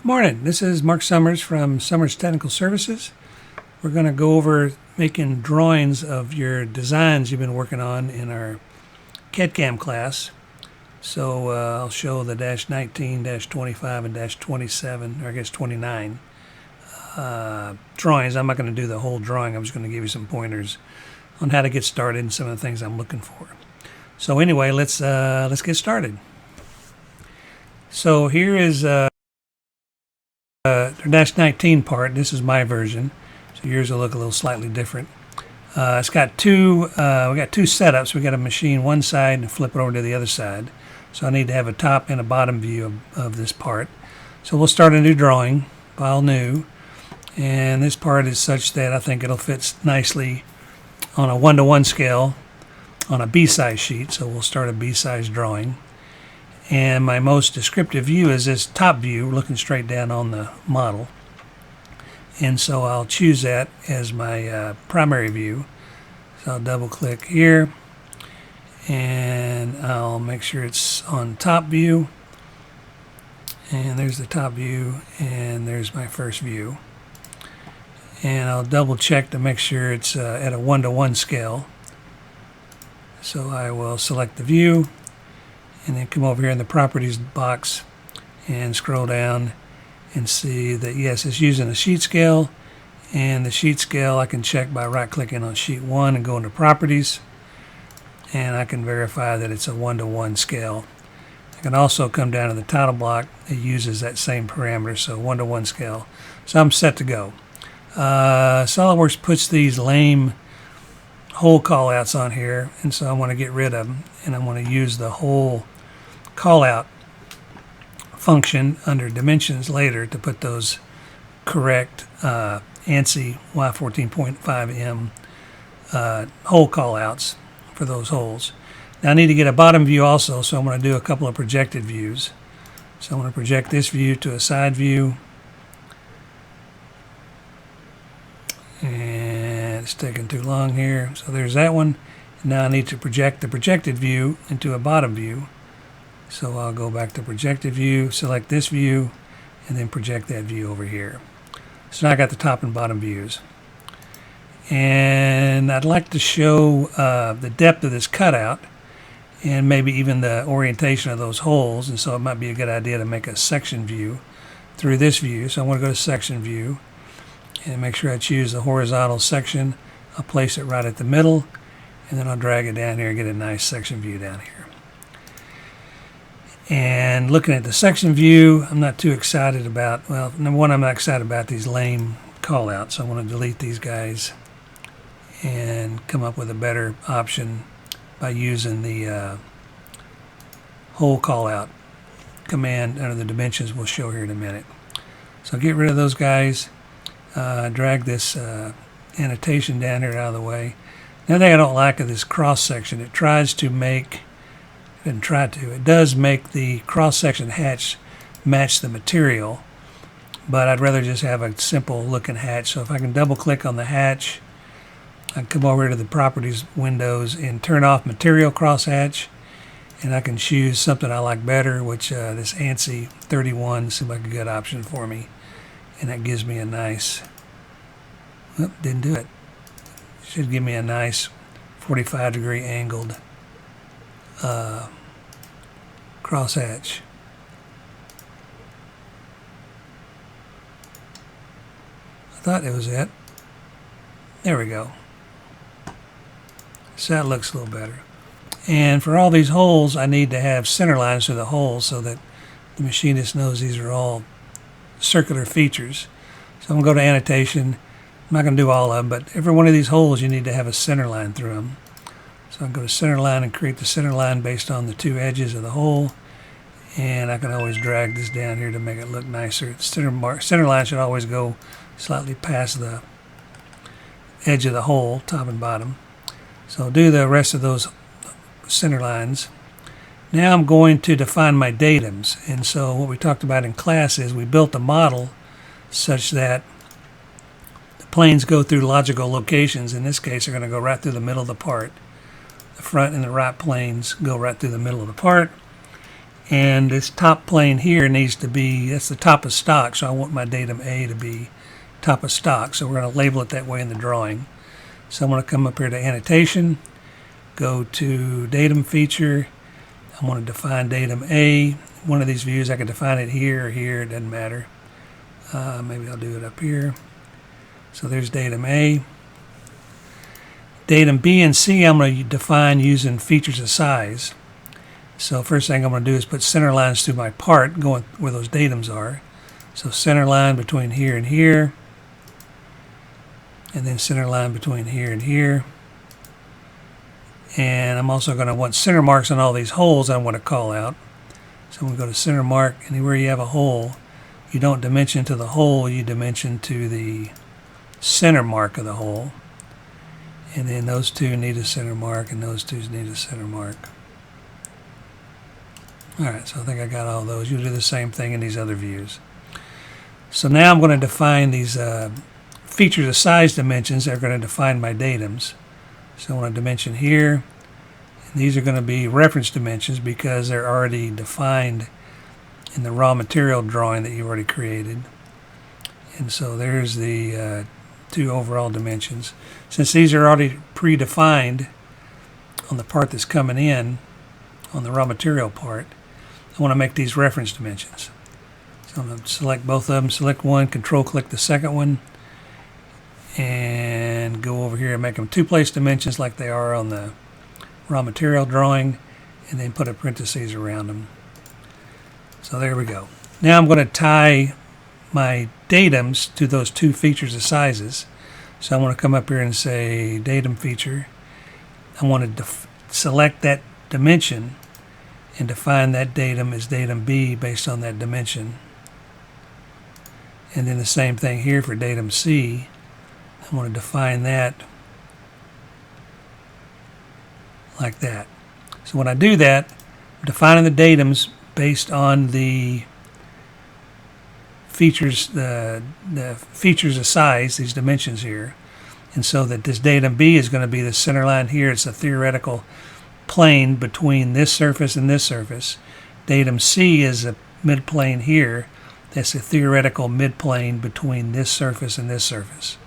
Morning, this is Mark Summers from Summers Technical Services. We're going to go over making drawings of your designs you've been working on in our CAD/CAM class. So I'll show the -19, -25, and -27, or I guess 29 drawings. I'm not going to do the whole drawing. I'm just going to give you some pointers on how to get started and some of the things I'm looking for. So anyway, let's get started. So here is the -19 part. This is my version, so yours will look a little slightly different. It's got we got two setups. We got to machine one side and flip it over to the other side. So I need to have a top and a bottom view of this part. So we'll start a new drawing, file new, and this part is such that I think it'll fit nicely on a 1:1 scale on a B-size sheet. So we'll start a B-size drawing. And my most descriptive view is this top view looking straight down on the model. And so I'll choose that as my primary view. So I'll double click here and I'll make sure it's on top view. And there's the top view and there's my first view. And I'll double check to make sure it's at a 1:1 scale. So I will select the view and then come over here in the properties box and scroll down and see that yes, it's using a sheet scale, and the sheet scale I can check by right clicking on sheet 1 and go into properties, and I can verify that it's a 1:1 scale. I can also come down to the title block. It uses that same parameter, so 1:1 scale. So I'm set to go. SOLIDWORKS puts these lame hole callouts on here, and so I want to get rid of them, and I want to use the whole callout function under dimensions later to put those correct ANSI Y14.5M hole callouts for those holes. Now I need to get a bottom view also, so I'm going to do a couple of projected views. So I'm going to project this view to a side view, and it's taking too long here. So there's that one. Now I need to project the projected view into a bottom view. So I'll go back to projected view, select this view, and then project that view over here. So now I got the top and bottom views. And I'd like to show the depth of this cutout and maybe even the orientation of those holes. And so it might be a good idea to make a section view through this view. So I want to go to section view and make sure I choose the horizontal section. I'll place it right at the middle, and then I'll drag it down here and get a nice section view down here. And looking at the section view, I'm not too excited about, well, number one, I'm not excited about these lame callouts. So I want to delete these guys and come up with a better option by using the hole callout command under the dimensions we'll show here in a minute. So get rid of those guys, drag this annotation down here out of the way. Another thing I don't like of this cross section, it tries to make, it does make the cross-section hatch match the material, but I'd rather just have a simple looking hatch. So if I can double click on the hatch, I can come over to the properties windows and turn off material crosshatch, and I can choose something I like better, which this ANSI 31 seems like a good option for me, and that gives me a nice, didn't do it. Should give me a nice 45-degree angled crosshatch. I thought it was it. There we go. So that looks a little better. And for all these holes, I need to have center lines through the holes so that the machinist knows these are all circular features. So I'm going to go to annotation. I'm not going to do all of them, but every one of these holes you need to have a center line through them. So I can go to center line and create the center line based on the two edges of the hole, and I can always drag this down here to make it look nicer. The center line should always go slightly past the edge of the hole, top and bottom. So I'll do the rest of those center lines. Now I'm going to define my datums, and so what we talked about in class is we built a model such that the planes go through logical locations. In this case, they're going to go right through the middle of the part. The front and the right planes go right through the middle of the part, And this top plane here needs to be, that's the top of stock, so I want my datum A to be top of stock. So we're going to label it that way in the drawing. So I'm going to come up here to annotation, go to datum feature. I want to define datum A. One of these views, I can define it here or here, it doesn't matter. Maybe I'll do it up here. So there's datum A. Datum B and C I'm going to define using features of size. So first thing I'm going to do is put center lines through my part going where those datums are. So center line between here and here, and then center line between here and here. And I'm also going to want center marks on all these holes I want to call out. So I'm going to go to center mark, and anywhere you have a hole, you don't dimension to the hole, you dimension to the center mark of the hole. And then those two need a center mark, and those two need a center mark. Alright, so I think I got all those. You'll do the same thing in these other views. So now I'm going to define these features of size dimensions that are going to define my datums. So I want to dimension here. And these are going to be reference dimensions because they're already defined in the raw material drawing that you already created. And so there's the two overall dimensions. Since these are already predefined on the part that's coming in, on the raw material part, I want to make these reference dimensions. So I'm going to select both of them, select one, control click the second one, and go over here and make them two-place dimensions like they are on the raw material drawing, and then put a parentheses around them. So there we go. Now I'm going to tie my datums to those two features of sizes. So I want to come up here and say datum feature. I want to select that dimension and define that datum as datum B based on that dimension. And then the same thing here for datum C. I want to define that like that. So when I do that, I'm defining the datums based on the features, the features of size, these dimensions here. And so that this datum B is going to be the center line here. It's a theoretical plane between this surface and this surface. Datum C is a midplane here. That's a theoretical midplane between this surface and this surface.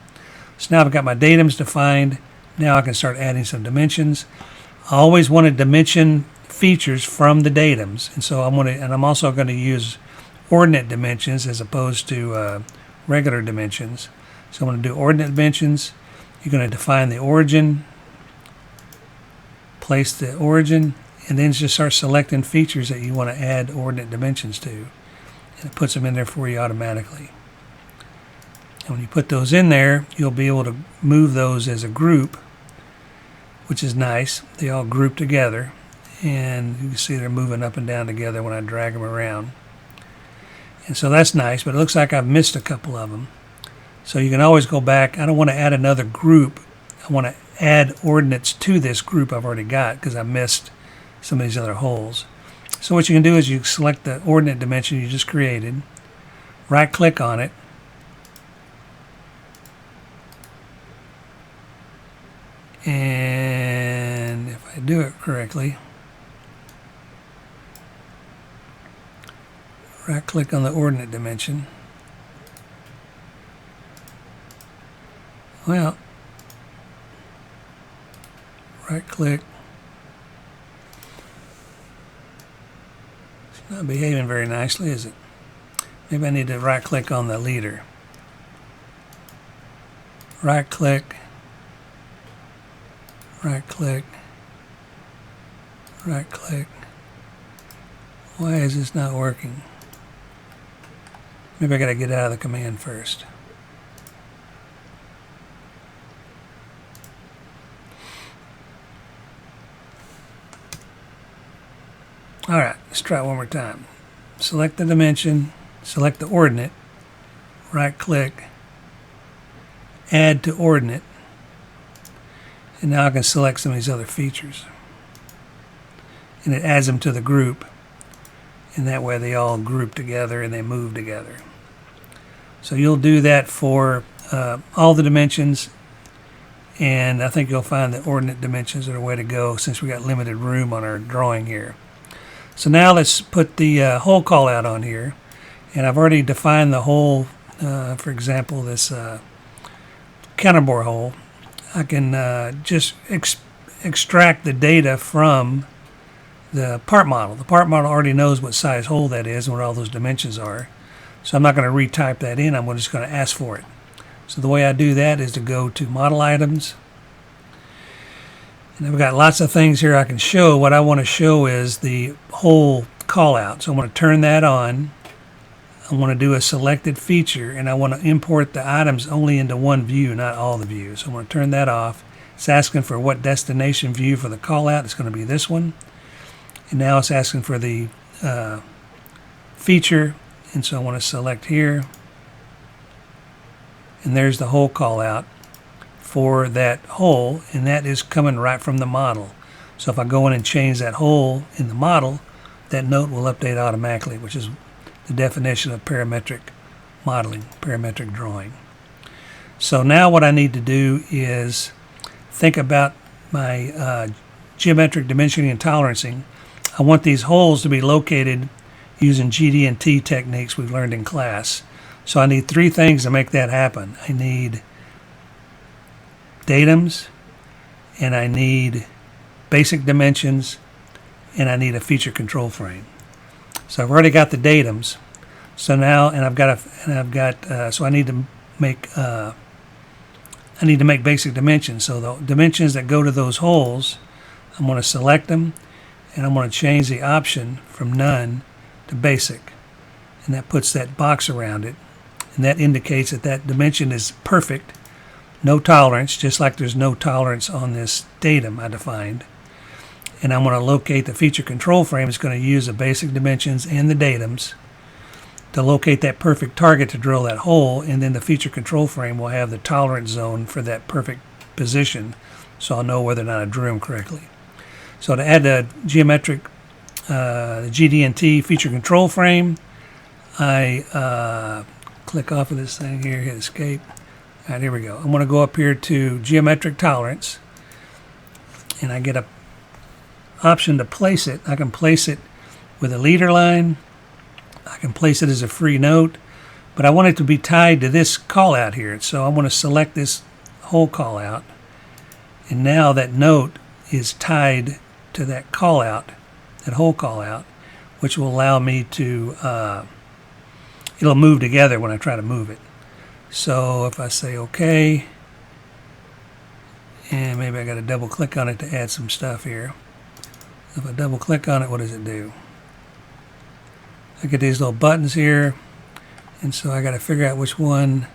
So now I've got my datums defined. Now I can start adding some dimensions. I always want to dimension features from the datums, and so I'm also going to use ordinate dimensions as opposed to regular dimensions. So I'm going to do ordinate dimensions. You're going to define the origin, place the origin, and then just start selecting features that you want to add ordinate dimensions to. And it puts them in there for you automatically. And when you put those in there, you'll be able to move those as a group, which is nice. They all group together, and you can see they're moving up and down together when I drag them around. And so that's nice, but it looks like I've missed a couple of them. So you can always go back. I don't want to add another group. I want to add ordinates to this group I've already got because I missed some of these other holes. So what you can do is you select the ordinate dimension you just created, right click on it, and if I do it correctly, right click on the ordinate dimension. Well, right click. It's not behaving very nicely, is it? Maybe I need to right click on the leader. Right click. Right click. Right click. Why is this not working? Maybe I gotta get out of the command first. Alright, let's try it one more time. Select the dimension, select the ordinate, right click, add to ordinate, and now I can select some of these other features. And it adds them to the group, and that way they all group together and they move together. So you'll do that for all the dimensions, and I think you'll find that ordinate dimensions are the way to go since we got limited room on our drawing here. So now let's put the hole call out on here. And I've already defined the hole, for example, this counterbore hole. I can just extract the data from the part model. The part model already knows what size hole that is and what all those dimensions are. So I'm not going to retype that in. I'm just going to ask for it. So the way I do that is to go to Model Items. And I've got lots of things here I can show. What I want to show is the hole call out. So I'm going to turn that on. I want to do a selected feature, and I want to import the items only into one view, not all the views. So I'm going to turn that off. It's asking for what destination view for the call out. It's going to be this one. And now it's asking for the feature, and so I want to select here. And there's the hole call out for that hole, and that is coming right from the model. So if I go in and change that hole in the model, that note will update automatically, which is the definition of parametric modeling, parametric drawing. So now what I need to do is think about my geometric dimensioning and tolerancing. I want these holes to be located using GD&T techniques we've learned in class. So I need three things to make that happen. I need datums, and I need basic dimensions, and I need a feature control frame. So I've already got the datums. So now, so I need to make basic dimensions. So the dimensions that go to those holes, I'm going to select them, and I'm going to change the option from none to basic, and that puts that box around it, and that indicates that that dimension is perfect. No tolerance, just like there's no tolerance on this datum I defined. And I'm going to locate the feature control frame. It's going to use the basic dimensions and the datums to locate that perfect target to drill that hole, and then the feature control frame will have the tolerance zone for that perfect position, so I'll know whether or not I drew them correctly. So to add the geometric, the GD&T feature control frame, I click off of this thing here, hit escape. All right, here we go. I'm going to go up here to geometric tolerance, and I get a option to place it. I can place it with a leader line. I can place it as a free note, but I want it to be tied to this call out here. So I want to select this whole call out, and now that note is tied to that call out, that whole call out, which will allow me to, it'll move together when I try to move it. So if I say OK, and maybe I got to double click on it to add some stuff here. If I double click on it, what does it do? I get these little buttons here, and so I got to figure out which one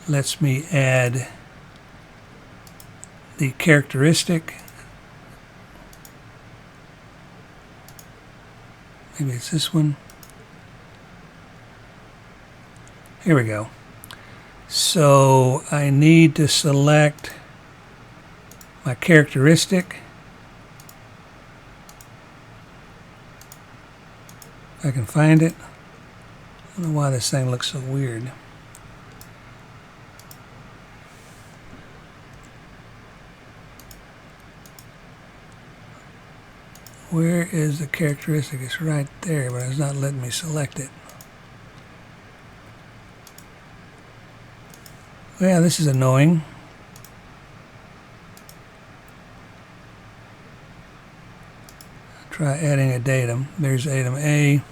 lets me add the characteristic. Maybe it's this one. Here we go. So I need to select my characteristic. If I can find it. I don't know why this thing looks so weird. Where is the characteristic? It's right there, but it's not letting me select it. Well, this is annoying. Try adding a datum. There's datum A.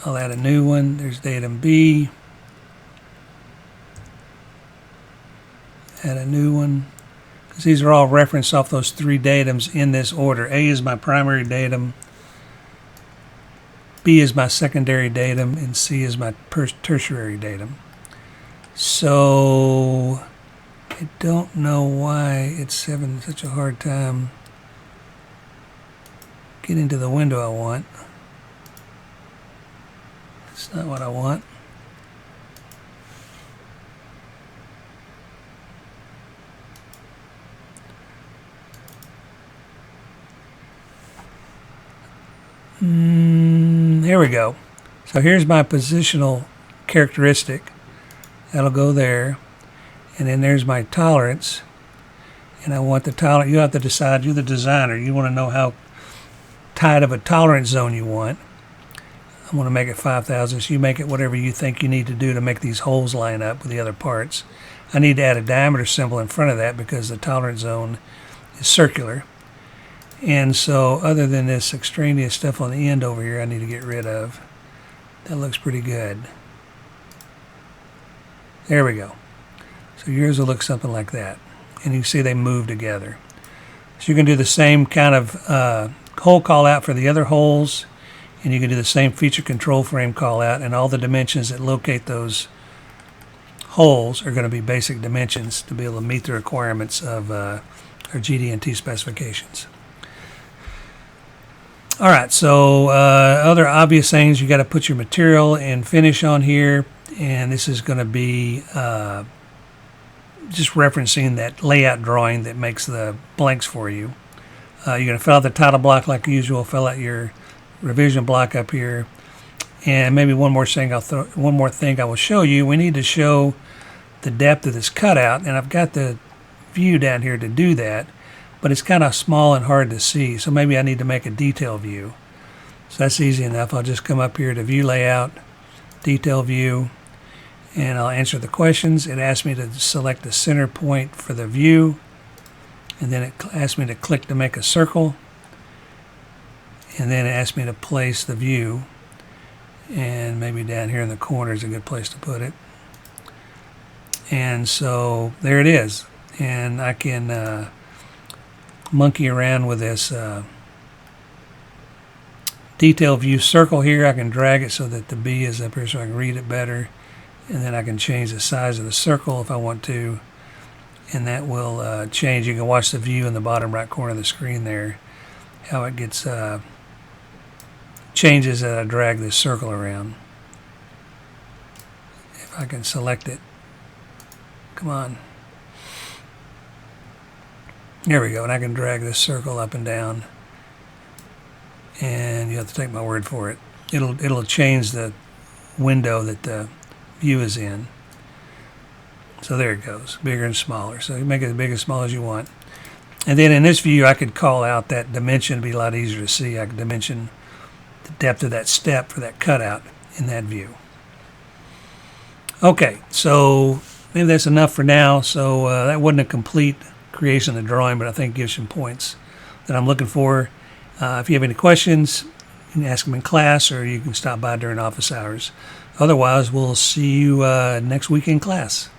I'll add a new one. There's datum B. Add a new one. Because these are all referenced off those three datums in this order. A is my primary datum. B is my secondary datum. And C is my tertiary datum. So I don't know why it's having such a hard time getting to the window I want. It's not what I want. Here we go. So here's my positional characteristic. That'll go there. And then there's my tolerance. And I want the tolerance. You have to decide. You're the designer. You want to know tight of a tolerance zone you want. I want to make it 5,000, so you make it whatever you think you need to do to make these holes line up with the other parts. I need to add a diameter symbol in front of that because the tolerance zone is circular. And so other than this extraneous stuff on the end over here I need to get rid of. That looks pretty good. There we go. So yours will look something like that. And you can see they move together. So you can do the same kind of hole call out for the other holes. And you can do the same feature control frame call out, and all the dimensions that locate those holes are going to be basic dimensions to be able to meet the requirements of our GD&T specifications. All right, so other obvious things, you got to put your material and finish on here, and this is going to be just referencing that layout drawing that makes the blanks for you. You're going to fill out the title block like usual, fill out your revision block up here, and maybe one more thing I will show you. We need to show the depth of this cutout, and I've got the view down here to do that, but it's kind of small and hard to see, so maybe I need to make a detail view. So that's easy enough. I'll just come up here to view layout, detail view, and I'll answer the questions. It asks me to select the center point for the view, and then it asks me to click to make a circle. And then it asked me to place the view, and maybe down here in the corner is a good place to put it. And so there it is, and I can monkey around with this detail view circle here. I can drag it so that the B is up here so I can read it better, and then I can change the size of the circle if I want to, and that will change. You can watch the view in the bottom right corner of the screen there, how it gets changes as I drag this circle around. If I can select it, come on, there we go, and I can drag this circle up and down, and you have to take my word for it, it'll change the window that the view is in. So there it goes, bigger and smaller. So you make it as big and small as you want, and then in this view I could call out that dimension. It'd be a lot easier to see. I could dimension the depth of that step for that cutout in that view. Okay, so maybe that's enough for now. So that wasn't a complete creation of the drawing, but I think it gives some points that I'm looking for. If you have any questions, you can ask them in class, or you can stop by during office hours. Otherwise, we'll see you next week in class.